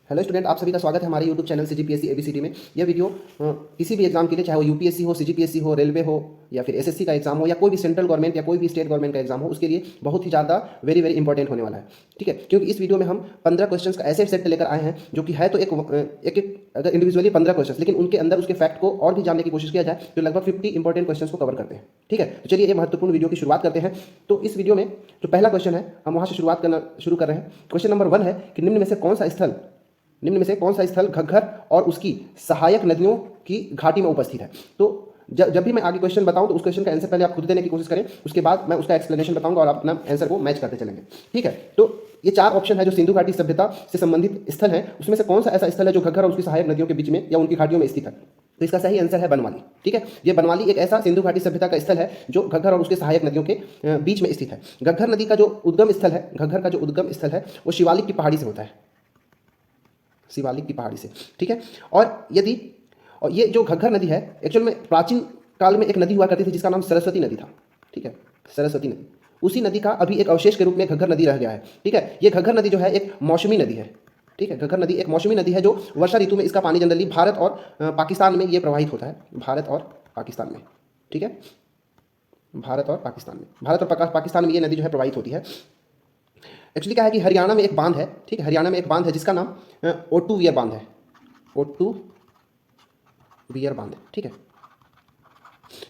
Hello student, आप सभी का स्वागत है हमारे यूट्यूब चैनल CGPSC ABCD में। यह वीडियो किसी भी एग्जाम के लिए, चाहे वो यूपीएससी हो, CGPSC हो, रेलवे हो या फिर एसएससी का एग्जाम हो या कोई भी सेंट्रल गवर्नमेंट या कोई भी स्टेट गवर्नमेंट का एग्जाम हो, उसके लिए बहुत ही ज़्यादा वेरी वेरी इंपॉर्टेंट होने वाला है। ठीक है, क्योंकि इस वीडियो में हम 15 क्वेश्चन का ऐसे सेट लेकर आए हैं जो कि है तो एक अगर इंडिविजुअली 15 क्वेश्चन, लेकिन उनके अंदर उसके फैक्ट को और भी जानने की कोशिश किया जाए तो लगभग 50 इंपॉर्टेंट क्वेश्चन को कवर करते हैं। ठीक है, तो चलिए ये महत्वपूर्ण वीडियो की शुरुआत करते हैं। तो इस वीडियो में जो पहला क्वेश्चन है हम वहाँ से शुरुआत करना शुरू कर रहे हैं। क्वेश्चन नंबर 1 है कि निम्न में से कौन सा स्थल घग्गर और उसकी सहायक नदियों की घाटी में उपस्थित है। तो जब भी मैं आगे क्वेश्चन बताऊं तो उस क्वेश्चन का आंसर पहले आप खुद देने की कोशिश करें, उसके बाद मैं उसका एक्सप्लेनेशन बताऊंगा और आप अपना आंसर को मैच करते चलेंगे। ठीक है, तो ये 4 ऑप्शन है जो सिंधु घाटी सभ्यता से संबंधित स्थल है, उसमें से कौन सा ऐसा स्थल है जो घग्गर और उसकी सहायक नदियों के बीच में या उनकी घाटियों में स्थित है। तो इसका सही आंसर है बनवाली। ठीक है, ये बनवाली एक ऐसा सिंधु घाटी सभ्यता का स्थल है जो घग्गर और उसके सहायक नदियों के बीच में स्थित है। घग्गर नदी का जो उद्गम स्थल है वो शिवालिक की पहाड़ी से होता है, शिवालिक की पहाड़ी से। ठीक है, और ये जो घग्गर नदी है एक्चुअल में प्राचीन काल में एक नदी हुआ करती थी जिसका नाम सरस्वती नदी था। ठीक है, सरस्वती नदी, उसी नदी का अभी एक अवशेष के रूप में घग्गर नदी रह गया है। ठीक है, ये घग्गर नदी जो है एक मौसमी नदी है। ठीक है, घग्गर नदी एक मौसमी नदी है जो वर्षा ऋतु में इसका पानी जनरली भारत और पाकिस्तान में ये प्रवाहित होता है, भारत और पाकिस्तान में। ठीक है, भारत और पाकिस्तान में ये नदी जो है प्रवाहित होती है। एक्चुअली क्या है कि हरियाणा में एक बांध है। ठीक है, हरियाणा में एक बांध है जिसका नाम ओटू वियर बांध है, ओटू वियर बांध। ठीक है,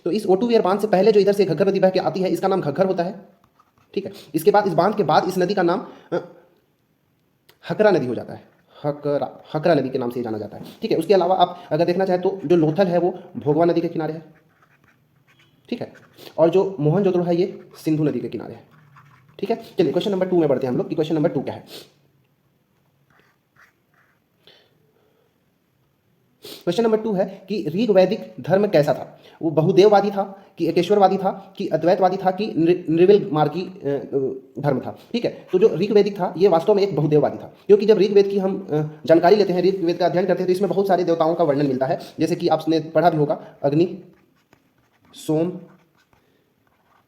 तो इस ओटू वियर बांध से पहले जो इधर से घग्गर नदी बह के आती है इसका नाम घग्गर होता है। ठीक है, इसके बाद इस बांध के बाद इस नदी का नाम हकरा नदी हो जाता है, हकरा नदी के नाम से जाना जाता है। ठीक है, उसके अलावा आप अगर देखना चाहें तो जो लोथल है वो भोगवा नदी के किनारे है। ठीक है, और जो मोहनजोदड़ो है ये सिंधु नदी के किनारे है। ठीक है, चलिए क्वेश्चन नंबर 2 में बढ़ते हैं हम लोग कि क्वेश्चन नंबर 2 क्या है। क्वेश्चन नंबर 2 है कि ऋग वैदिक धर्म कैसा था। वो बहुदेववादी था कि एकेश्वरवादी था कि अद्वैतवादी था कि निर्विल मार्गी धर्म था। ठीक है, तो जो ऋग वैदिक था ये वास्तव में एक बहुदेववादी था, क्योंकि जब ऋग वेद की हम जानकारी लेते हैं, ऋग वेद का अध्ययन करते हैं तो इसमें बहुत सारे देवताओं का वर्णन मिलता है, जैसे कि आपने पढ़ा भी होगा अग्नि, सोम,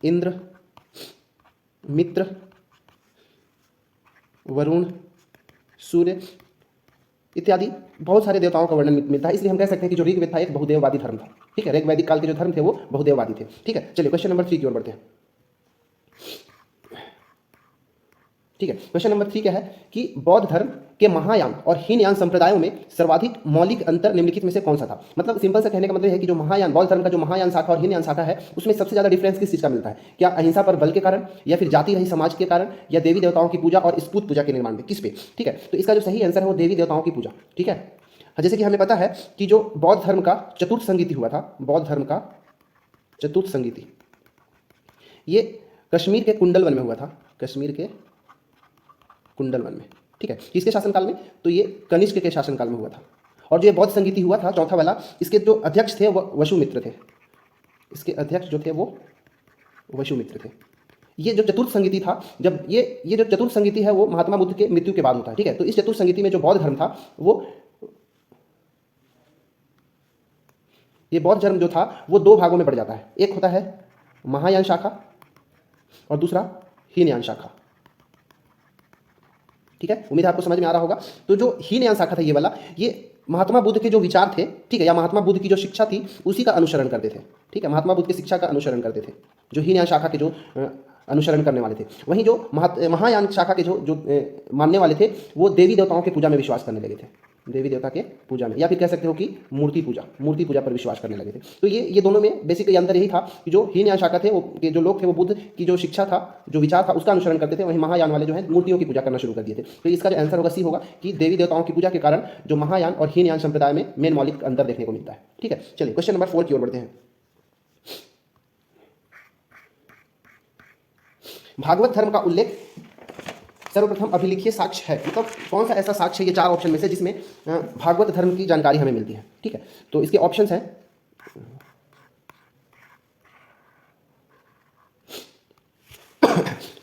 इंद्र, मित्र, वरुण, सूर्य इत्यादि बहुत सारे देवताओं का वर्णन मिलता है। इसलिए हम कह सकते हैं कि जो ऋग्वेद था एक बहुदेववादी धर्म था। ठीक है, ऋग्वैदिक काल के जो धर्म थे वो बहुदेववादी थे। ठीक है, चलिए क्वेश्चन नंबर 3 की ओर बढ़ते हैं। ठीक है, क्वेश्चन नंबर 3 क्या है कि बौद्ध धर्म के महायान और हीनयान संप्रदायों में सर्वाधिक मौलिक अंतर निम्नलिखित में से कौन सा था। मतलब सिंपल से कहने का मतलब है कि जो महायान बौद्ध धर्म का जो महायान शाखा और हीनयान शाखा है उसमें सबसे ज़्यादा डिफरेंस किस चीज़ का मिलता है। क्या अहिंसा पर बल के कारण, या फिर जाति रहित समाज के कारण, या देवी देवताओं की पूजा और स्पूत पूजा के निर्माण में, किस पे। ठीक है, तो इसका जो सही आंसर है वो देवी देवताओं की पूजा। ठीक है, जैसे कि हमें पता है कि जो बौद्ध धर्म का चतुर्थ संगीति हुआ था, बौद्ध धर्म का चतुर्थ संगीति ये कश्मीर के कुंडल वन में हुआ था, कश्मीर के कुंडल वन में। ठीक है, किसके शासनकाल में, तो ये कनिष्क के शासनकाल में हुआ था। और जो ये बौद्ध संगीति हुआ था चौथा वाला, इसके जो अध्यक्ष थे वो वसुमित्र थे, इसके अध्यक्ष जो थे वो वसुमित्र थे। ये जो चतुर्थ संगीति था, जब ये जो चतुर्थ संगीति है वो महात्मा बुद्ध के मृत्यु के बाद होता है। ठीक है, तो इस चतुर्थ संगीति में जो बौद्ध धर्म था वो ये बौद्ध धर्म जो था वो 2 भागों में बढ़ जाता है। एक होता है महायान शाखा और दूसरा हीनयान शाखा। ठीक है, उम्मीद है आपको समझ में आ रहा होगा। तो जो हीनयान शाखा था ये वाला, ये महात्मा बुद्ध के जो विचार थे, ठीक है, या महात्मा बुद्ध की जो शिक्षा थी उसी का अनुसरण करते थे। ठीक है, महात्मा बुद्ध की शिक्षा का अनुसरण करते थे जो हीनयान शाखा के जो अनुसरण करने वाले थे। वहीं जो महायान शाखा के जो मानने वाले थे वो देवी देवताओं की पूजा में विश्वास करने लगे थे, देवी देवता के पूजा में, या फिर कह सकते हो कि मूर्ति पूजा पर विश्वास करने लगे थे। तो ये दोनों में बेसिकली अंतर यही था कि जो हीनयान शाखा थे वो के जो लोग थे वो बुद्ध की जो शिक्षा था, जो विचार था उसका अनुसरण करते थे, वहीं महायान वाले जो है मूर्तियों की पूजा करना शुरू कर दिए थे। तो इसका जो आंसर होगा सी होगा कि देवी देवताओं की पूजा के कारण जो महायान और हीनयान संप्रदाय में मेन मौलिक अंतर देखने को मिलता है। ठीक है, चलिए क्वेश्चन नंबर 4 की ओर बढ़ते हैं। भागवत धर्म का उल्लेख सर्वप्रथम अभिलिखीय साक्ष्य है, मतलब कौन सा ऐसा साक्ष्य है ये 4 ऑप्शन में से जिसमें भागवत धर्म की जानकारी हमें मिलती है। ठीक है, तो इसके ऑप्शंस हैं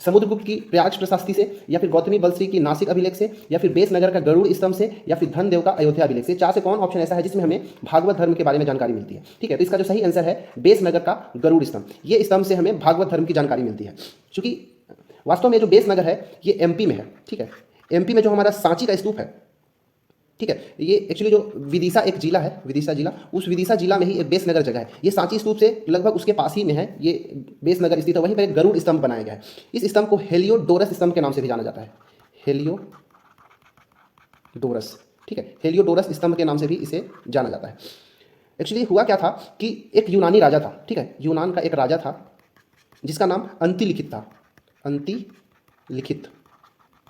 समुद्रगुप्त की प्रयाग प्रशस्ति से, या फिर गौतमी बलश्री की नासिक अभिलेख से, या फिर बेस नगर का गरुड़ स्तंभ से, या फिर धनदेव का अयोध्या अभिलेख से। 4 से कौन ऑप्शन ऐसा है जिसमें हमें भागवत धर्म के बारे में जानकारी मिलती है। ठीक है, तो इसका जो सही आंसर है बेस नगर का गरुड़ स्तंभ। ये स्तंभ से हमें भागवत धर्म की जानकारी मिलती है, क्योंकि वास्तव में जो बेस नगर है ये एमपी में है। ठीक है, एमपी में जो हमारा सांची का स्तूप है, ठीक है। ये एक्चुअली जो विदिशा एक जिला है, विदिशा जिला, उस विदिशा जिला में ही एक बेस नगर जगह है। ये सांची स्तूप से लगभग उसके पास ही में है, ये बेस नगर स्थित है। वहीं पर एक गरुड़ स्तंभ बनाया गया है। इस स्तंभ को हेलियोडोरस स्तंभ के नाम से भी जाना जाता है, हेलियोडोरस। ठीक है, हेलियोडोरस स्तंभ के नाम से भी इसे जाना जाता है। एक्चुअली हुआ क्या था कि एक यूनानी राजा था, ठीक है, यूनान का एक राजा था जिसका नाम अंतिलिखित था, अंतिलिखित।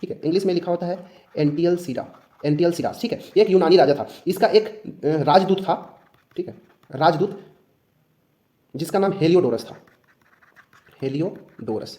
ठीक है, इंग्लिश में लिखा होता है एंटियल सीरा, एंटियल सीरास। ठीक है, ये एक यूनानी राजा था। इसका एक राजदूत था, ठीक है, राजदूत, जिसका नाम हेलियोडोरस था, हेलियोडोरस।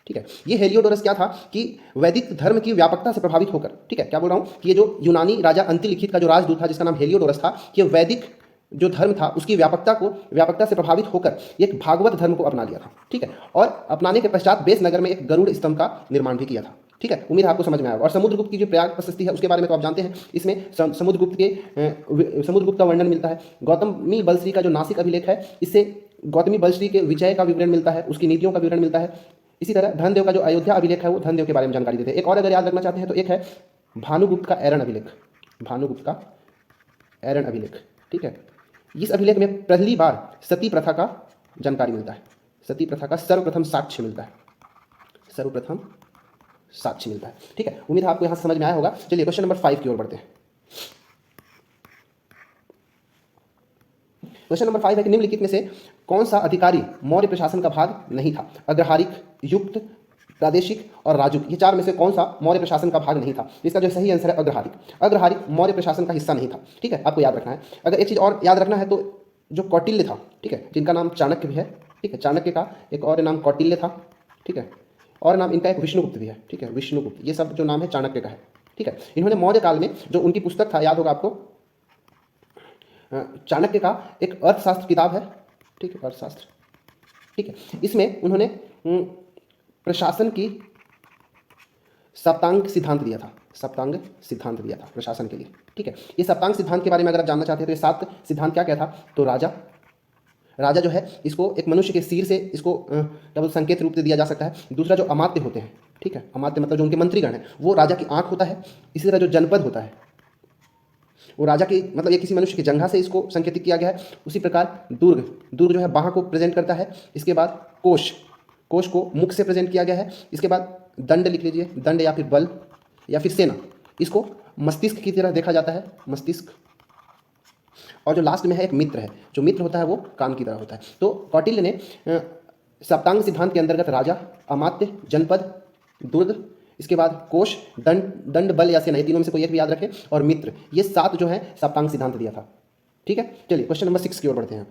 ठीक है, ये हेलियोडोरस क्या था कि वैदिक धर्म की व्यापकता से प्रभावित होकर, ठीक है, क्या बोल रहा हूँ कि ये जो यूनानी राजा अंतिलिखित का जो राजदूत था जिसका नाम हेलियोडोरस था, कि वैदिक जो धर्म था उसकी व्यापकता से प्रभावित होकर एक भागवत धर्म को अपना लिया था। ठीक है, और अपनाने के पश्चात बेस नगर में एक गरुड़ स्तंभ का निर्माण भी किया था। ठीक है, उम्मीद है आपको समझ में आया। और समुद्रगुप्त की जो प्रयाग प्रशस्ति है उसके बारे में तो आप जानते हैं। इसमें समुद्रगुप्त का वर्णन मिलता है। गौतमी बलश्री का जो नासिक अभिलेख है, इससे गौतमी बलश्री के विजय का विवरण मिलता है, उसकी नीतियों का विवरण मिलता है। इसी तरह धनदेव का जो अयोध्या अभिलेख है वो धनदेव के बारे में जानकारी देते हैं। एक और अगर याद रखना चाहते हैं तो एक है भानुगुप्त का एरन अभिलेख, भानुगुप्त का एरन अभिलेख। ठीक है, इस अभिलेख में पहली बार सती प्रथा का जानकारी मिलता है, सती प्रथा का सर्वप्रथम साक्ष्य मिलता है, सर्वप्रथम साक्ष्य मिलता है। ठीक है, उम्मीद है आपको यहां समझ में आया होगा। चलिए क्वेश्चन नंबर 5 की ओर बढ़ते हैं। क्वेश्चन नंबर 5 है कि निम्नलिखित में से कौन सा अधिकारी मौर्य प्रशासन का भाग नहीं था? अग्रहारिक, युक्त, प्रादेशिक और राजुक, ये चार में से कौन सा मौर्य प्रशासन का भाग नहीं था? इसका जो सही आंसर है अग्रहारिक। अग्रहारिक मौर्य प्रशासन का हिस्सा नहीं था। ठीक है, आपको याद रखना है। अगर एक चीज़ और याद रखना है तो जो कौटिल्य था, ठीक है, जिनका नाम चाणक्य भी है, ठीक है, चाणक्य का एक और नाम कौटिल्य था, ठीक है, और नाम इनका एक विष्णुगुप्त भी है। ठीक है, विष्णुगुप्त, ये सब जो नाम है चाणक्य का है। ठीक है, इन्होंने मौर्य काल में जो उनकी पुस्तक था, याद होगा आपको, चाणक्य का एक अर्थशास्त्र किताब है, ठीक है, अर्थशास्त्र। ठीक है, इसमें उन्होंने प्रशासन की सप्तांग सिद्धांत दिया था, सप्तांग सिद्धांत दिया था प्रशासन के लिए। ठीक है, ये सप्तांग सिद्धांत के बारे में अगर आप जानना चाहते हैं तो ये 7 सिद्धांत क्या क्या था? तो राजा जो है इसको एक मनुष्य के सिर से इसको क्या बोलते संकेत रूप से दिया जा सकता है। दूसरा जो अमात्य होते हैं, ठीक है, अमात्य मतलब जो उनके मंत्रीगण हैं, वो राजा की आंख होता है। इसी तरह जो जनपद होता है वो राजा की मतलब ये किसी मनुष्य की जंघा से इसको संकेतित किया गया है। उसी प्रकार दुर्ग जो है बाह को प्रेजेंट करता है। इसके बाद कोश को मुख से प्रेजेंट किया गया है। इसके बाद दंड लिख लीजिए, दंड या फिर बल या फिर सेना, इसको मस्तिष्क की तरह देखा जाता है, मस्तिष्क। और जो लास्ट में है एक मित्र है, जो मित्र होता है वो कान की तरह होता है। तो कौटिल्य ने सप्तांग सिद्धांत के अंतर्गत राजा, अमात्य, जनपद, दुर्ग, इसके बाद कोश, दंड, बल या सेना, ये तीनों में से कोई एक भी याद रखें, और मित्र, ये 7 जो है सप्तांग सिद्धांत दिया था। ठीक है, चलिए क्वेश्चन नंबर 6 की ओर बढ़ते हैं।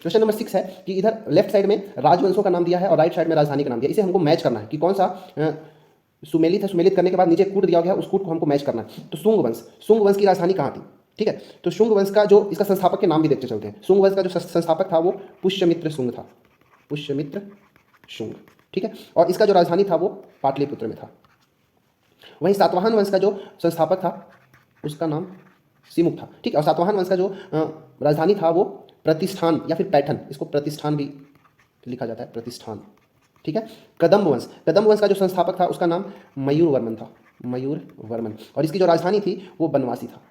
क्वेश्चन नंबर 6 है कि इधर लेफ्ट साइड में राजवंशों का नाम दिया है और राइट साइड में राजधानी का नाम दिया है। इसे हमको मैच करना है कि कौन सा सुमेलित है। सुमेलित करने के बाद नीचे कूट दिया गया है, उस कूट को हमको मैच करना है। तो शुंग वंश की राजधानी कहाँ थी? ठीक है, तो शुंग वंश का जो इसका संस्थापक के नाम भी देखते चलते हैं। शुंग वंश का जो संस्थापक था वो पुष्यमित्र शुंग था, पुष्यमित्र शुंग। ठीक है, और इसका जो राजधानी था वो पाटलिपुत्र में था। वहीं सातवाहन वंश का जो संस्थापक था उसका नाम सिमुक था। ठीक है, और सातवाहन वंश का जो राजधानी था वो प्रतिष्ठान या फिर पैठन, इसको प्रतिष्ठान भी लिखा जाता है, प्रतिष्ठान। ठीक है, कदम्ब वंश का जो संस्थापक था उसका नाम मयूरवर्मन था, मयूरवर्मन, और इसकी जो राजधानी थी वो बनवासी था।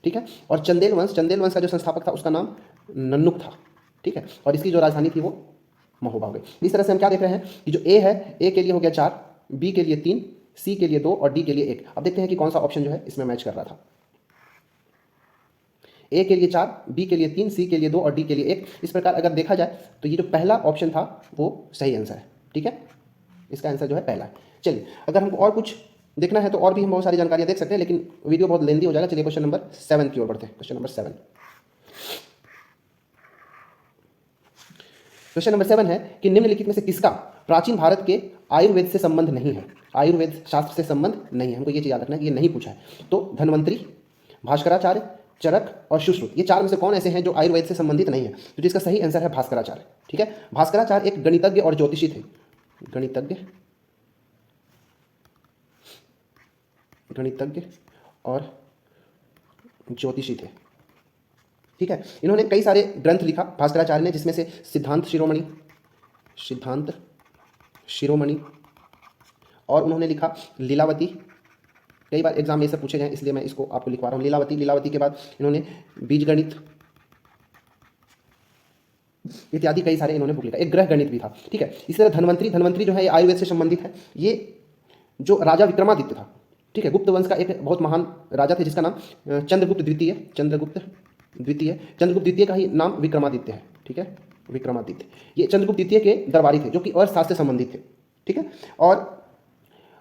ठीक है, और चंदेल वंश का जो संस्थापक था उसका नाम नन्नुक था। ठीक है, और इसकी जो राजधानी थी वो महोबा हो गई। इस तरह से हम क्या देख रहे हैं कि जो ए है, ए के लिए हो गया 4, बी के लिए 3, सी के लिए 2 और डी के लिए 1। अब देखते हैं कि कौन सा ऑप्शन जो है इसमें मैच कर रहा था। ए के लिए 4, बी के लिए 3, सी के लिए 2 और डी के लिए 1। इस प्रकार अगर देखा जाए तो ये जो पहला ऑप्शन था वो सही आंसर है। ठीक है, इसका आंसर जो है पहला है। चलिए, अगर हमको और कुछ देखना है तो और भी हम बहुत सारी जानकारियां देख सकते हैं, लेकिन वीडियो बहुत लेंदी हो जाएगा। चलिए क्वेश्चन नंबर 7 की ओर बढ़ते हैं। क्वेश्चन नंबर 7 है कि निम्नलिखित में से किसका प्राचीन भारत के आयुर्वेद से संबंध नहीं है? आयुर्वेद शास्त्र से संबंध नहीं है, हमको ये चीज याद रखना है कि ये नहीं पूछा है। तो धन्वंतरी, भास्कराचार्य, चरक और सुश्रुत, ये 4 में से कौन ऐसे हैं जो आयुर्वेद से संबंधित नहीं है? तो जिसका सही आंसर है भास्कराचार्य। ठीक है, भास्कराचार्य एक गणितज्ञ और ज्योतिषी थे, गणितज्ञ और ज्योतिषी थे। ठीक है, इन्होंने कई सारे ग्रंथ लिखा भास्कराचार्य ने, जिसमें से सिद्धांत शिरोमणि, और उन्होंने लिखा लीलावती। कई बार एग्जाम में ये सब पूछे गए इसलिए मैं इसको आपको लिखवा रहा हूँ। लीलावती, लीलावती के बाद इन्होंने बीजगणित इत्यादि कई सारे इन्होंने बुक लिखा। एक ग्रह गणित भी था, ठीक है। इसी तरह धन्वंतरी, धन्वंतरी जो है ये आयुर्वेद से संबंधित है। ये जो राजा विक्रमादित्य था, ठीक है, गुप्त वंश का एक बहुत महान राजा थे जिसका नाम चंद्रगुप्त द्वितीय, चंद्रगुप्त द्वितीय, चंद्रगुप्त द्वितीय का ही नाम विक्रमादित्य है, ठीक है, विक्रमादित्य। ये चंद्रगुप्त द्वितीय के दरबारी थे जो कि अर्थशास्त्र से संबंधित थे, ठीक है। और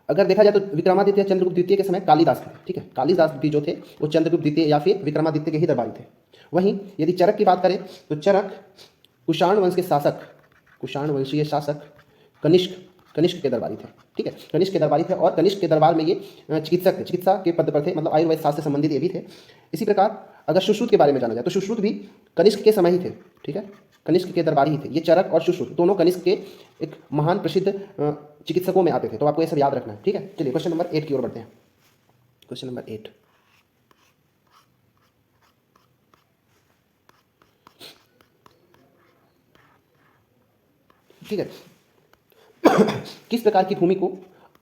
अगर देखा जाए तो विक्रमादित्य चंद्रगुप्त द्वितीय के समय कालिदास थे, ठीक है, कालिदास भी जो थे वो चंद्रगुप्त द्वितीय या फिर विक्रमादित्य के ही दरबारी थे। वहीं यदि चरक की बात करें तो चरक कुषाण वंश के शासक, कुषाण वंशीय शासक कनिष्क, कनिष्क के दरबारी थे, ठीक है, कनिष्क के दरबारी थे। और कनिष्क के दरबार में ये चिकित्सक थे, चिकित्सा के पद पर थे, मतलब आयुर्वेद शास्त्र से संबंधित ये भी थे। इसी प्रकार अगर सुश्रुत के बारे में जाना जाए तो सुश्रुत भी कनिष्क के समय ही थे, ठीक है, कनिष्क के दरबारी ही थे। ये चरक और सुश्रुत दोनों कनिष्क के एक महान प्रसिद्ध चिकित्सकों में आते थे। तो आपको ये सब याद रखना है, ठीक है। चलिए क्वेश्चन नंबर 8 की ओर बढ़ते हैं। क्वेश्चन नंबर 8, ठीक है। किस प्रकार की भूमि को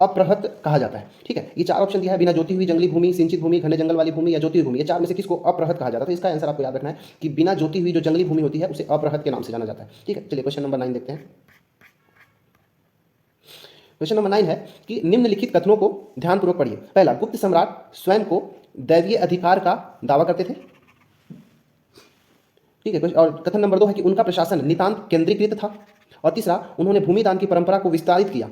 अप्रहत कहा जाता है, ठीक है। ये चार ऑप्शन दिया है, बिना जोती हुई जंगली भूमि, सिंचित भूमि, घने जंगल वाली भूमि या जोती हुई भूमि। ये चार में से किसको अप्रहत कहा जाता है? तो इसका आंसर आपको याद रखना है कि बिना जोती हुई जो जंगली भूमि होती है उसे अप्रहत के नाम से जाना जाता है, ठीक है। चलिए क्वेश्चन नंबर 9 देखते हैं। क्वेश्चन नंबर 9 है कि निम्नलिखित कथनों को ध्यानपूर्वक पढ़िए। पहला, गुप्त सम्राट स्वयं को दैवीय अधिकार का दावा करते थे, ठीक है। और कथन नंबर 2 है कि उनका प्रशासन नितांत केंद्रीकृत था। और तीसरा, उन्होंने भूमिदान की परंपरा को विस्तारित किया।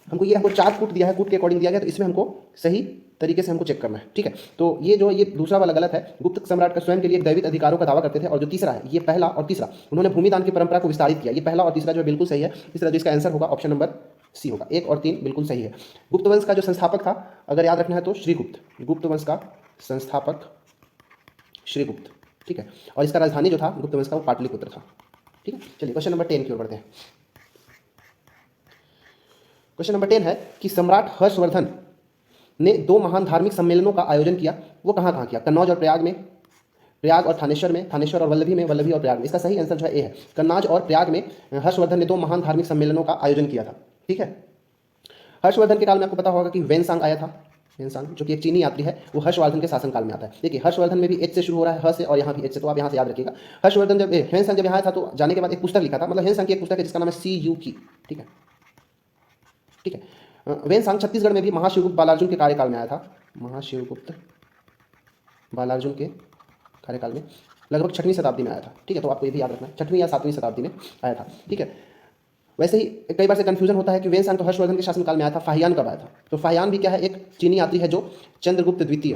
हमको चार कूट दिया है, कूट के अकॉर्डिंग दिया गया, तो इसमें हमको सही तरीके से हमको चेक करना है, ठीक है। तो ये दूसरा वाला गलत है। गुप्त सम्राट का स्वयं के लिए दैविक अधिकारों का दावा करते थे। और जो तीसरा है, ये पहला और तीसरा, उन्होंने भूमिदान की परंपरा को विस्तारित किया, ये पहला और तीसरा जो है बिल्कुल सही है। तीसरा जो इसका आंसर होगा ऑप्शन नंबर सी होगा। 1 और 3 बिल्कुल सही है। गुप्त वंश का जो संस्थापक था, अगर याद रखना है तो श्रीगुप्त, गुप्त वंश का संस्थापक श्रीगुप्त, ठीक है। और इसका राजधानी जो था गुप्त वंश का वो पाटलिपुत्र था, ठीक है। चलिए क्वेश्चन नंबर 10 की ओर बढ़ते हैं। क्वेश्चन नंबर 10 है कि सम्राट हर्षवर्धन ने 2 महान धार्मिक सम्मेलनों का आयोजन किया। वो कहाँ कहाँ किया? कन्नौज और प्रयाग में, प्रयाग और थानेश्वर में, थानेश्वर और वल्लभी में, वल्लभी और प्रयाग में। इसका सही आंसर जो है ए है। कन्नौज और प्रयाग में हर्षवर्धन ने 2 महान धार्मिक सम्मेलनों का आयोजन किया था, ठीक है। हर्षवर्धन के काल में आपको पता होगा कि वेनसांग आया था। वेनसांग जो कि एक चीनी यात्री है, वो हर्षवर्धन के शासनकाल में आता है। देखिए हर्षवर्धन में भी एच से शुरू हो रहा है, ह से, और यहाँ भी एच से, तो आप यहाँ से याद रखिएगा। हर्षवर्धन जब वेनसांग जब यहाँ आया था तो जाने के बाद एक पुस्तक लिखा था, मतलब वेनसांग की एक पुस्तक है जिसका नाम है CU की, ठीक है, ठीक है। वेनसांग छत्तीसगढ़ में भी महाशिवगुप्त बालार्जुन के कार्यकाल में आया था। महाशिवगुप्त बालार्जुन के कार्यकाल में लगभग 6वीं शताब्दी में आया था, ठीक है। तो आपको ये भी याद रखना है, 6वीं या 7वीं शताब्दी में आया था, ठीक है। वैसे ही कई बार से कंफ्यूजन होता है कि वेनसांग तो हर्षवर्धन के शासनकाल में आया था, फाहियान कब आया था? तो फाहियान भी क्या है? एक चीनी यात्री है जो चंद्रगुप्त द्वितीय,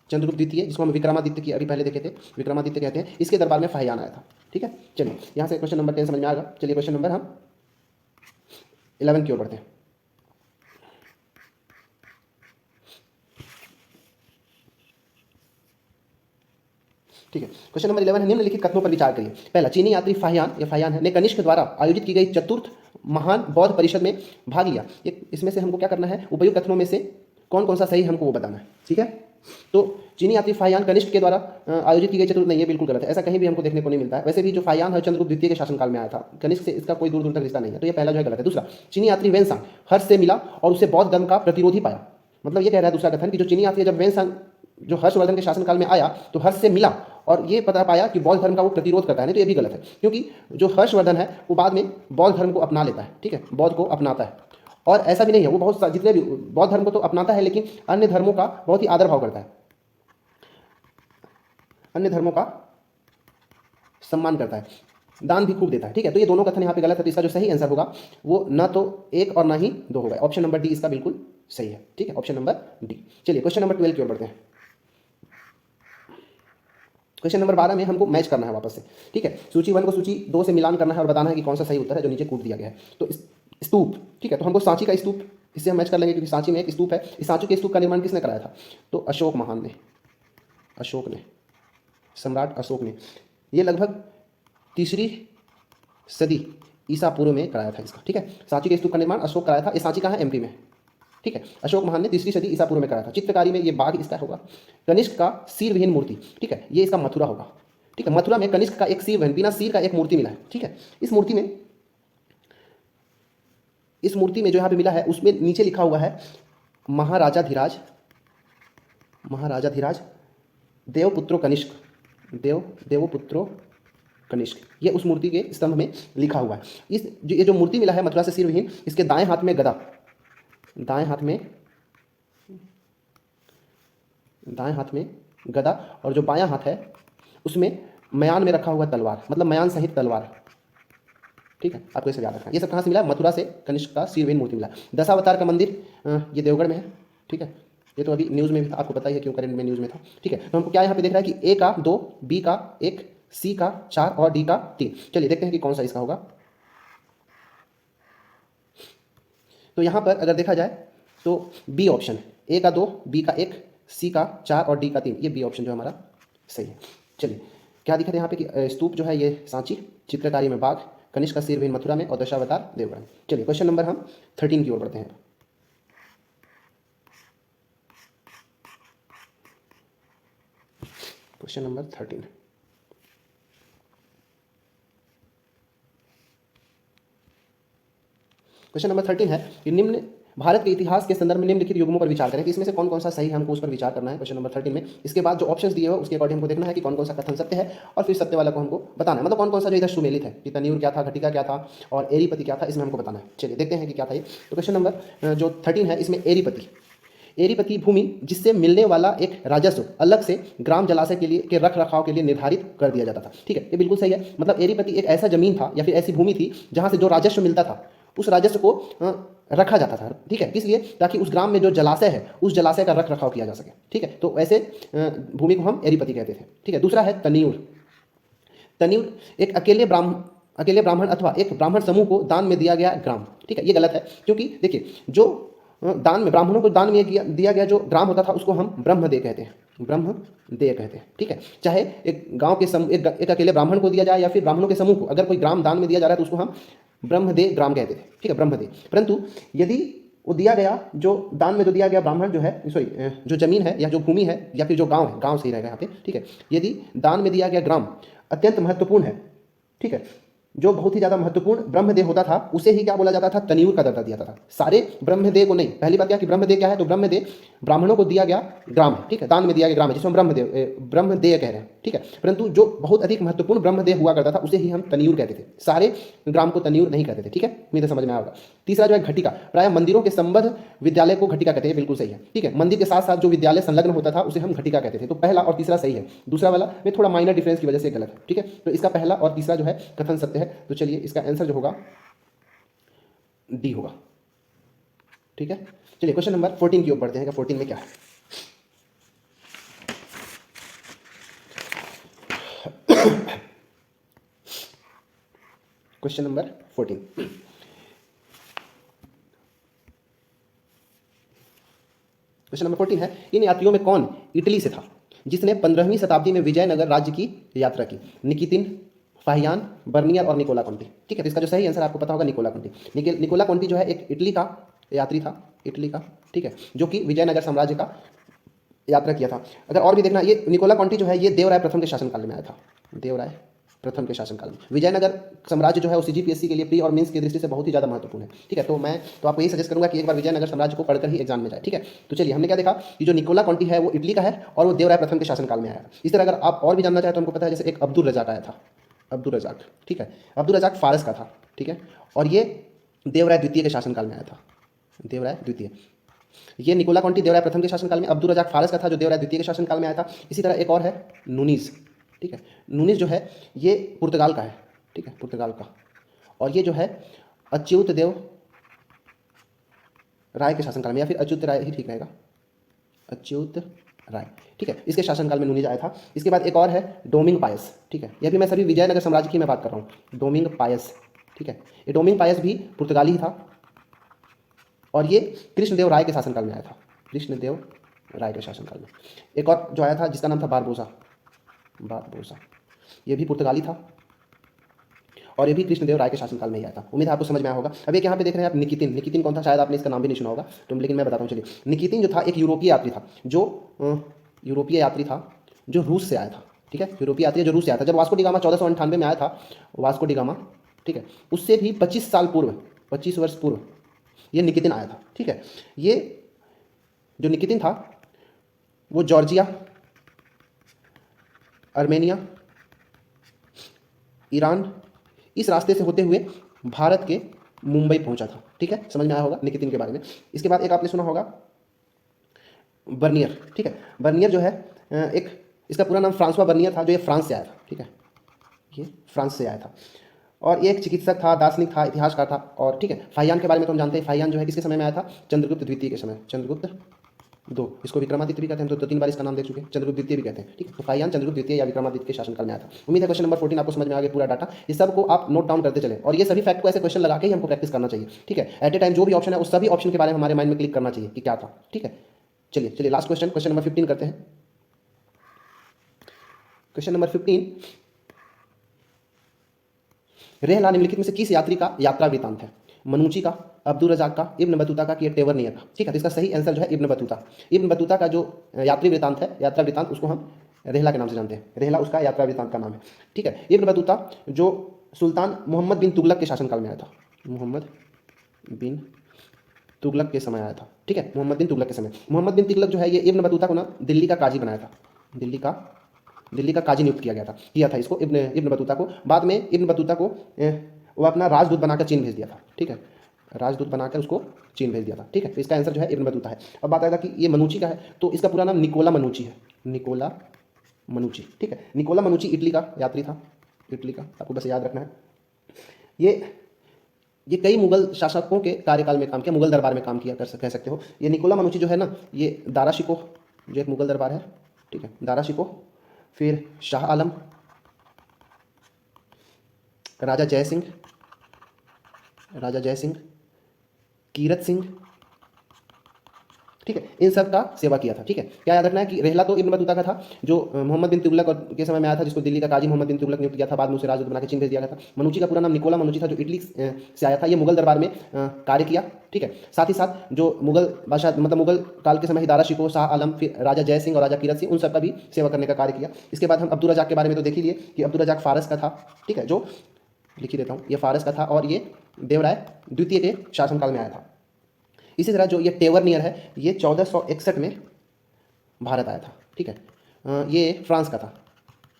चंद्रगुप्त द्वितीय जिसको हम विक्रमादित्य की अभी पहले देखे थे, विक्रमादित्य कहते हैं, इसके दरबार में फाहियान आया था, ठीक है। चलिए यहाँ से क्वेश्चन नंबर 10 समझ में आएगा। चलिए क्वेश्चन नंबर हम 11 की ओर बढ़ते हैं। ठीक है, क्वेश्चन नंबर 11 है, निम्नलिखित कथनों पर विचार करिए। पहला, चीनी यात्री फाहियान, या फाहियान है, ने कनिष्क द्वारा आयोजित की गई चतुर्थ महान बौद्ध परिषद में भाग लिया। इसमें से हमको क्या करना है? उपयुक्त कथनों में से कौन कौन सा सही हमको वो बताना है, ठीक है। तो चीनी यात्री फाहियान कनिष्क के द्वारा आयोजित की गई चतुर्थ, नहीं, ये बिल्कुल गलत है, ऐसा कहीं भी हमको देखने को नहीं मिलता है। वैसे भी जो फाहियान है चंद्रगुप्त द्वितीय के शासनकाल में आया था, कनिष्क से इसका कोई दूर दूर तक रिश्ता नहीं है, तो ये पहला जो है गलत है। दूसरा, चीनी यात्री वेनसांग हर्ष से मिला और उसे बौद्ध धर्म का प्रतिरोधी पाया। मतलब ये कह रहा है दूसरा कथन कि जो चीनी यात्री जब वेनसांग जो हर्षवर्धन के शासनकाल में आया तो हर्ष से मिला और ये पता पाया कि बौद्ध धर्म का वो प्रतिरोध करता है, नहीं तो ये भी गलत है, क्योंकि जो हर्षवर्धन है वो बाद में बौद्ध धर्म को अपना लेता है, ठीक है, बौद्ध को अपनाता है। और ऐसा भी नहीं है, वो बहुत जितने भी बौद्ध धर्म को तो अपनाता है लेकिन अन्य धर्मों का बहुत ही आदर भाव करता है, अन्य धर्मों का सम्मान करता है, दान भी खूब देता है, ठीक है। तो ये दोनों कथन यहाँ पे गलत है, तो इसका जो सही आंसर होगा वो न तो 1 और न ही 2 होगा। ऑप्शन नंबर डी इसका बिल्कुल सही है, ठीक है, ऑप्शन नंबर डी। चलिए क्वेश्चन नंबर 12 की ओर बढ़ते हैं। क्वेश्चन नंबर 12 में हमको मैच करना है वापस से, ठीक है। सूची 1 को सूची 2 से मिलान करना है और बताना है कि कौन सा सही उत्तर है जो नीचे कूट दिया गया है। तो स्तूप, ठीक है, तो हमको सांची का स्तूप, इससे हम मैच कर लेंगे क्योंकि सांची में एक स्तूप है। इस सांची के स्तूप का निर्माण किसने कराया था? तो अशोक महान ने, अशोक ने, सम्राट अशोक ने। ये लगभग 3री सदी ईसा पूर्व में कराया था इसका, ठीक है। सांची के स्तूप का निर्माण अशोक कराया था। ये सांची कहाँ है? MP में, ठीक है। अशोक महान ने 3री सदी ईसा पूर्व में कराया था। चित्रकारी में ये बाघ इसका होगा। कनिष्क का सिर विहीन मूर्ति, ठीक है, ये इसका मथुरा होगा, ठीक है। मथुरा में कनिष्क का एक सिर विहीन, बिना सिर का एक मूर्ति मिला है, ठीक है। इस मूर्ति में इस मूर्ति में जो यहाँ पे मिला है उसमें नीचे लिखा हुआ है महाराजाधिराज, महाराजाधिराज देवपुत्रो कनिष्क, देवपुत्रो कनिष्क, ये उस मूर्ति के स्तंभ में लिखा हुआ है। ये जो मूर्ति मिला है मथुरा से सिरविहीन, इसके दाएं हाथ में गदा, दाएं हाथ में गदा, और जो बायां हाथ है उसमें मयान में रखा हुआ तलवार, मतलब मयान सहित तलवार। ठीक है, आपको इसे याद रखना। ये सब कहाँ से मिला? मथुरा से कनिष्क का सिरविहीन मूर्ति मिला। दशावतार का मंदिर ये देवगढ़ में है। ठीक है, ये तो अभी न्यूज़ में भी था, आपको पता ही है क्यों करंट में न्यूज़ में था। ठीक है, तो हमको क्या यहाँ पे देख रहा है कि ए का 2, बी का 1, सी का 4 और डी का 3। चलिए देखते हैं कि कौन सा इसका होगा। तो यहाँ पर अगर देखा जाए तो बी ऑप्शन, ए का 2, बी का 1, सी का 4 और डी का 3, ये बी ऑप्शन जो हमारा सही है। चलिए क्या दिखा था यहाँ पे कि स्तूप जो है ये सांची, चित्रकारी में बाघ, कनिष्क का सिरविहीन मथुरा में और दशावतार देवगढ़ में। चलिए क्वेश्चन नंबर हम 13 की ओर बढ़ते हैं। Question number 13। क्वेश्चन नंबर 13 है कि निम्न भारत के इतिहास के संदर्भ में निम्नलिखित युग्मों पर विचार करें कि इसमें से कौन कौन सा सही है, हमको उस पर विचार करना है क्वेश्चन नंबर 13 में। इसके बाद जो ऑप्शंस दिए हो उसके अकॉर्डिंग हमको देखना है कि कौन कौन सा कथन सत्य है और फिर सत्य वाला को हमको बताना है, मतलब कौन कौन सा जो इधर सुमेलित है कि तनियूर क्या था, घटिका क्या था और एरीपति क्या था, इसमें हमको बताना है। चलिए देखते हैं कि क्या था ये। तो क्वेश्चन नंबर जो 13 है इसमें एरीपति भूमि जिससे मिलने वाला एक राजस्व अलग से ग्राम जलाशय के रख रखाव के लिए निर्धारित कर दिया जाता था। ठीक है, ये बिल्कुल सही है। मतलब एरीपति एक ऐसा जमीन था या फिर ऐसी भूमि थी जहाँ से जो राजस्व मिलता था उस राजस्व को रखा जाता था। ठीक है, किस लिए? ताकि उस ग्राम में जो जलाशय है उस जलाशय का रख रखाव किया जा सके। ठीक है, तो ऐसे भूमि को हम एरीपति कहते थे। ठीक है, दूसरा है तनियूर। तनियूर एक अकेले ब्राह्मण अथवा एक ब्राह्मण समूह को दान में दिया गया ग्राम। ठीक है, ये गलत है क्योंकि देखिए जो दान में ब्राह्मणों को दान में दिया गया जो ग्राम होता था उसको हम ब्रह्मदेय कहते हैं, ब्रह्मदेय कहते हैं। ठीक है, चाहे एक गांव के एक अकेले ब्राह्मण को दिया जाए या फिर ब्राह्मणों के समूह को अगर कोई ग्राम दान में दिया जा रहा है तो उसको हम ब्रह्मदेय ग्राम कहते थे। ठीक है, ब्रह्मदेय। परंतु यदि वो दिया गया जो दान में जो दिया गया ब्राह्मण जो है जो जमीन है या जो भूमि है या फिर जो गांव है, गांव सही रहेगा यहाँ पे। ठीक है, यदि दान में दिया गया ग्राम अत्यंत महत्वपूर्ण है, ठीक है, जो बहुत ही ज़्यादा महत्वपूर्ण ब्रह्मदेय होता था उसे ही क्या बोला जाता था? तनियूर का दर्जा दिया जाता था। सारे ब्रह्मदेय को नहीं। पहली बात क्या कि ब्रह्मदेय क्या है? तो ब्रह्मदेय ब्राह्मणों को दिया गया ग्राम है। ठीक है, दान में दिया गया ग्राम है जिसमें ब्रह्मदेय कह रहे हैं। ठीक है, परंतु जो बहुत अधिक महत्वपूर्ण ब्रह्मदेय हुआ करता था उसे ही हम तनियूर कहते थे, सारे ग्राम को तनियूर नहीं कहते थे। ठीक है, मुझे समझ में आएगा। तीसरा जो है घटिका, प्रायः मंदिरों के संबद्ध विद्यालय को घटिका कहते हैं, बिल्कुल सही है। ठीक है, मंदिर के साथ साथ जो विद्यालय संलग्न होता था उसे हम घटिका कहते थे। तो पहला और तीसरा सही है, दूसरा वाला में थोड़ा माइनर डिफरेंस की वजह से गलत है। ठीक है, तो इसका पहला और तीसरा जो है कथन सत्य है। तो चलिए इसका आंसर जो होगा डी होगा। ठीक है, चलिए क्वेश्चन नंबर 14 की ओर बढ़ते हैं कि 14 में क्या है। Question number 14। क्वेश्चन नंबर 14 है इन यात्रियों में कौन इटली से था जिसने 15वीं शताब्दी में विजयनगर राज्य की यात्रा की? निकितिन, फाहियान, बर्नियर और निकोला कॉन्टी। ठीक है, तो इसका जो सही आंसर आपको पता होगा निकोला कॉन्टी। निकोला कॉन्टी जो है एक इटली का यात्री था, इटली का। ठीक है, जो कि विजयनगर साम्राज्य का यात्रा किया था। अगर और भी देखना, ये निकोला कॉन्टी जो है ये देवराय प्रथम के शासनकाल में आया था, देवराय प्रथम के शासनकाल में। विजयनगर साम्राज्य जो है वो सीजीपीएससी के लिए प्री और मेंस की दृष्टि से बहुत ही ज़्यादा महत्वपूर्ण है। ठीक है, तो मैं तो आपको यही सजेस्ट करूंगा कि एक बार विजयनगर साम्राज्य को पढ़कर ही एग्जाम में जाए। ठीक है, तो चलिए हमने क्या देखा कि जो निकोला कॉन्टी है वो इटली का है और वो देवराय प्रथम के शासनकाल में आया। इस तरह अगर आप और भी जानना चाहें तो हमको पता है जैसे एक अब्दुल रजाक आया था, अब्दुल रजाक। ठीक है, अब्दुल रजाक फारस का था। ठीक है, और ये देवराय द्वितीय के शासनकाल में आया था, देवराय द्वितीय। ये निकोला कॉन्टी देवराय प्रथम के शासनकाल में, अब्दुल रजाक फारस का था जो देवराय द्वितीय के शासनकाल में आया था। इसी तरह एक और है नूनीज। ठीक है, नूनीज जो है ये पुर्तगाल का है। ठीक है, पुर्तगाल का। और ये जो है अच्युत देव राय के शासनकाल में, या फिर अच्युत राय ही ठीक रहेगा, अच्युत राय। ठीक है, इसके शासनकाल में नूनीज आया था। इसके बाद एक और है डोमिंग पायस। ठीक है, यह भी मैं सभी विजयनगर साम्राज्य की मैं बात कर रहा हूँ, डोमिंग पायस। ठीक है, ये डोमिंग पायस भी पुर्तगाली था और ये कृष्णदेव राय के शासनकाल में आया था, कृष्णदेव राय के शासनकाल में। एक और जो आया था जिसका नाम था बारबोसा, बारबोसा, ये भी पुर्तगाली था और ये भी कृष्णदेव राय के शासनकाल में ही आया था। उम्मीद है आपको समझ में आया होगा। अब एक यहाँ पे देख रहे हैं आप निकितिन। निकितिन कौन था? शायद आपने इसका नाम भी नहीं सुना होगा, तो लेकिन मैं बताता हूँ। चलिए, निकितिन जो था एक यूरोपीय यात्री था, जो यूरोपीय यात्री था जो रूस से आया था। ठीक है, यूरोपीय यात्री जो रूस से आया था। जब वास्को डी गामा 1498 में आया था, वास्को डी गामा, ठीक है, उससे भी 25 साल पूर्व, 25 वर्ष पूर्व ये निकितिन आया था। ठीक है, ये जो निकितिन था वो जॉर्जिया, आर्मेनिया, ईरान, इस रास्ते से होते हुए भारत के मुंबई पहुंचा था। ठीक है, समझ में आया होगा निकितिन के बारे में। इसके बाद एक आपने सुना होगा बर्नियर। ठीक है, बर्नियर जो है एक, इसका पूरा नाम फ्रांसवा बर्नियर था, जो ये फ्रांस से आया था। ठीक है, ये फ्रांस से आया था और ये एक चिकित्सक था, दार्शनिक था, इतिहासकार था। और ठीक है, फाहियान के बारे में तो हम जानते हैं। फाहियान जो है किसके समय में आया था? चंद्रगुप्त द्वितीय के समय, चंद्रगुप्त दो, इसको विक्रमादित्य भी कहते हैं, तो 3 बार इसका नाम देख चुके हैं, चंद्रगुप्त द्वितीय भी कहते हैं। ठीक है, तो फाहियान चंद्रगुप्त द्वितीय या विक्रमादित्य के शासनकाल में आया था। उम्मीद है क्वेश्चन नंबर 14 आपको समझ में आ गया पूरा डाटा। इस सब को आप नोट डाउन करते चले और ये सभी फैक्ट को ऐसे क्वेश्चन लगा के ही हमको प्रैक्टिस करना चाहिए। ठीक है, एट ए टाइम जो भी ऑप्शन है उस सभी ऑप्शन के बारे में हमारे माइंड में क्लिक करना चाहिए कि क्या था। ठीक है, चलिए लास्ट क्वेश्चन, क्वेश्चन नंबर 15 करते हैं। क्वेश्चन नंबर 15, रेहला निम्नलिखित में से किस यात्री का यात्रा वृत्तांत है? मनुची का, अब्दुल रजाक का, इब्न बतूता का, कि टेवरनियर का? ठीक है, तो इसका सही आंसर जो है इब्न बतूता। इब्न बतूता का जो यात्री वृत्तांत है, यात्रा वृत्तांत, उसको हम रेहला के नाम से जानते हैं। रेहला उसका यात्रा वृत्तांत का नाम है। ठीक है, इब्न बतूता जो सुल्तान मोहम्मद बिन तुगलक के शासनकाल में आया था, मोहम्मद बिन तुगलक के समय आया था। ठीक है, मोहम्मद बिन तुगलक के समय। मोहम्मद बिन तुगलक जो है ये इब्न बतूता को ना दिल्ली का काजी बनाया था, दिल्ली का काजी नियुक्त किया था इसको, इब्न बतूता को। बाद में इब्न बतूता को वो अपना राजदूत बनाकर चीन भेज दिया था। ठीक है, राजदूत बनाकर उसको चीन भेज दिया था। ठीक है, तो इसका आंसर जो है इब्न बतूता है। अब बात आएगा कि ये मनुची का है, तो इसका पूरा नाम निकोला मनुची है, निकोला मनुची। ठीक है, निकोला मनुची इटली का यात्री था, इटली का, आपको बस याद रखना है। ये कई मुगल शासकों के कार्यकाल में काम किया, मुगल दरबार में काम किया कह सकते हो। ये निकोला मनुची जो है ना, ये दारा शिकोह जो एक मुगल दरबार है, ठीक है, दारा शिकोह, फिर शाह आलम, राजा जय सिंह, कीरत सिंह, ठीक है, इन सब का सेवा किया था। ठीक है, क्या याद रखना है कि रेहला तो इब्न बतूता का था, जो मोहम्मद बिन तुगलक के समय में आया था, जिसको दिल्ली का काजी मोहम्मद बिन तुगलक नियुक्त किया था, बाद में उसे राजदूत बना के चीन भेज दिया गया था। मनुची का पूरा नाम निकोला मनुची था, जो इटली से आया था, ये मुगल दरबार में कार्य किया। ठीक है, साथ ही साथ जो मुगल बादशाह, मतलब मुगल काल के समय ही दारा शिकोह, शाह आलम, फिर राजा जय सिंह और राजा कीरत सिंह, उन सबका भी सेवा करने का कार्य किया। इसके बाद हम अब्दुल रजाक के बारे में तो देख ही लिए कि अब्दुल रजाक फारस का था। ठीक है, जो लिख ही देता हूँ, ये फारस का था और ये देवराय द्वितीय के शासनकाल में आया था। इसी तरह जो ये टेवरनियर है, ये 1461 में भारत आया था। ठीक है, ये फ्रांस का था।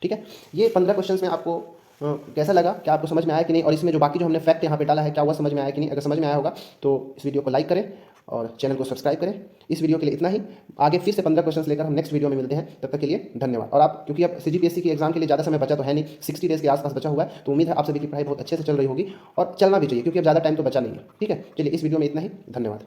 ठीक है, ये 15 क्वेश्चंस में आपको कैसा लगा, क्या आपको समझ में आया कि नहीं, और इसमें जो बाकी जो हमने फैक्ट यहाँ पे डाला है, क्या हुआ समझ में आया कि नहीं? अगर समझ में आया होगा तो इस वीडियो को लाइक करें और चैनल को सब्सक्राइब करें। इस वीडियो के लिए इतना ही। आगे फिर से 15 क्वेश्चंस लेकर हम नेक्स्ट वीडियो में मिलते हैं, तब तक के लिए धन्यवाद। और आप, क्योंकि अब CGPSC की एग्जाम के लिए ज़्यादा समय बचा तो है नहीं, 60 डेज़ के आसपास बचा हुआ है, तो उम्मीद है आप सभी की पढ़ाई बहुत अच्छे से चल रही होगी और चलना भी चाहिए, क्योंकि अब ज़्यादा टाइम तो बचा नहीं है। ठीक है, चलिए इस वीडियो में इतना ही, धन्यवाद।